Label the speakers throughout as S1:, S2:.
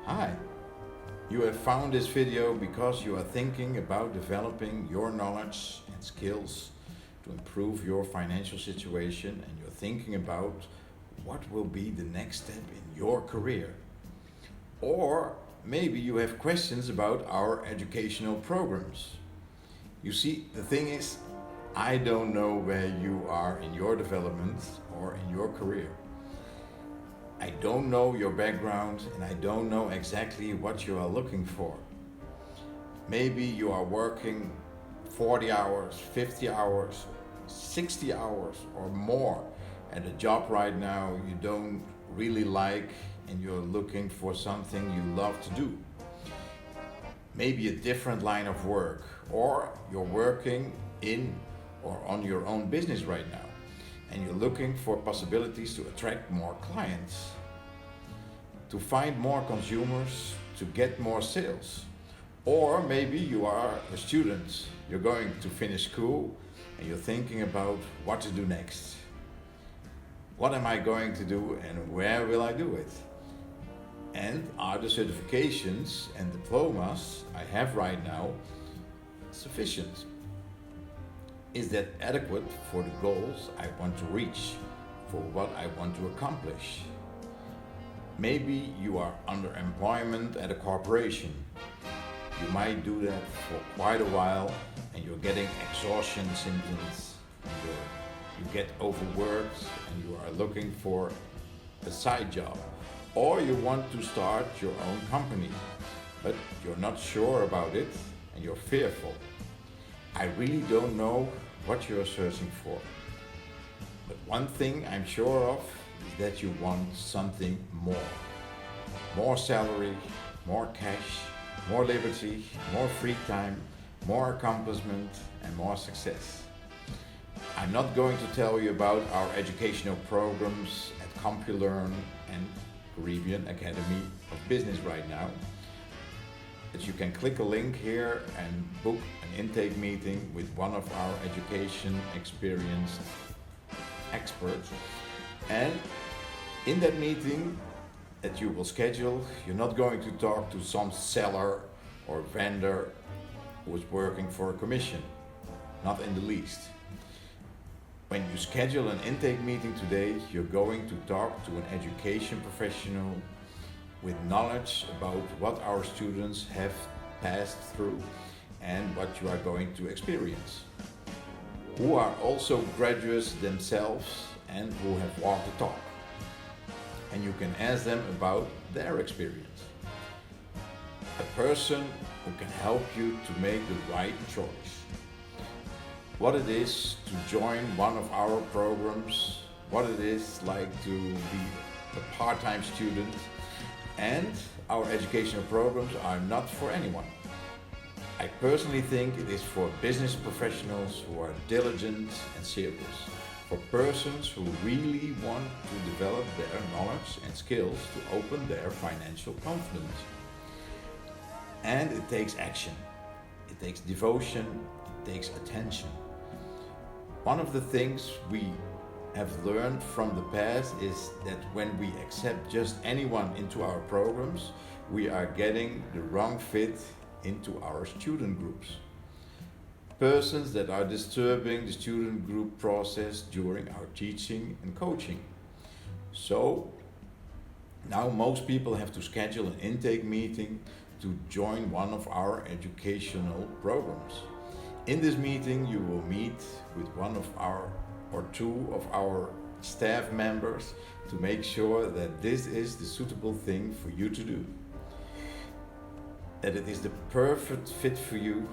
S1: Hi, you have found this video because you are thinking about developing your knowledge and skills to improve your financial situation, and you're thinking about what will be the next step in your career. Or maybe you have questions about our educational programs. You see, the thing is, I don't know where you are in your development or in your career. I don't know your background and I don't know exactly what you are looking for. Maybe you are working 40 hours, 50 hours, 60 hours or more at a job right now you don't really like, and you're looking for something you love to do. Maybe a different line of work, or you're working in or on your own business right now and you're looking for possibilities to attract more clients, to find more consumers, to get more sales. Or maybe you are a student, you're going to finish school and you're thinking about what to do next. What am I going to do and where will I do it? And are the certifications and diplomas I have right now sufficient? Is that adequate for the goals I want to reach, for what I want to accomplish? Maybe you are under employment at a corporation. You might do that for quite a while and you're getting exhaustion symptoms. You get overworked and you are looking for a side job. Or you want to start your own company, but you're not sure about it and you're fearful. I really don't know what you're searching for. But one thing I'm sure of is that you want something more. More salary, more cash, more liberty, more free time, more accomplishment and more success. I'm not going to tell you about our educational programs at CompuLearn and Caribbean Academy of Business right now. But you can click a link here and book an intake meeting with one of our education experienced experts. And in that meeting that you will schedule, you're not going to talk to some seller or vendor who is working for a commission, not in the least. When you schedule an intake meeting today, you're going to talk to an education professional with knowledge about what our students have passed through and what you are going to experience, who are also graduates themselves and who have walked the talk. And you can ask them about their experience. A person who can help you to make the right choice. What it is to join one of our programs, what it is like to be a part-time student, and our educational programs are not for anyone. I personally think it is for business professionals who are diligent and serious, for persons who really want to develop their knowledge and skills to open their financial confidence. And it takes action, it takes devotion, it takes attention. One of the things we have learned from the past is that when we accept just anyone into our programs, we are getting the wrong fit into our student groups. Persons that are disturbing the student group process during our teaching and coaching. So now most people have to schedule an intake meeting to join one of our educational programs. In this meeting you will meet with one of our or two of our staff members to make sure that this is the suitable thing for you to do. That it is the perfect fit for you,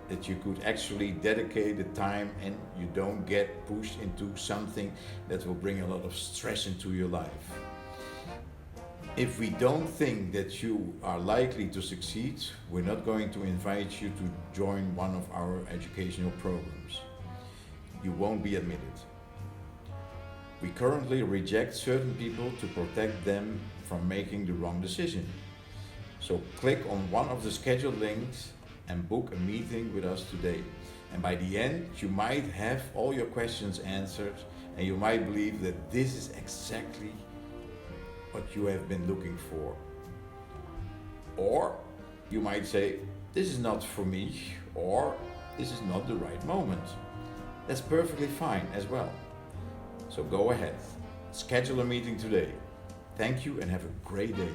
S1: that you could actually dedicate the time and you don't get pushed into something that will bring a lot of stress into your life. If we don't think that you are likely to succeed, we're not going to invite you to join one of our educational programs. You won't be admitted. We currently reject certain people to protect them from making the wrong decision. So click on one of the scheduled links and book a meeting with us today. And by the end, you might have all your questions answered and you might believe that this is exactly what you have been looking for. Or you might say, this is not for me, or this is not the right moment. That's perfectly fine as well. So go ahead, schedule a meeting today. Thank you and have a great day.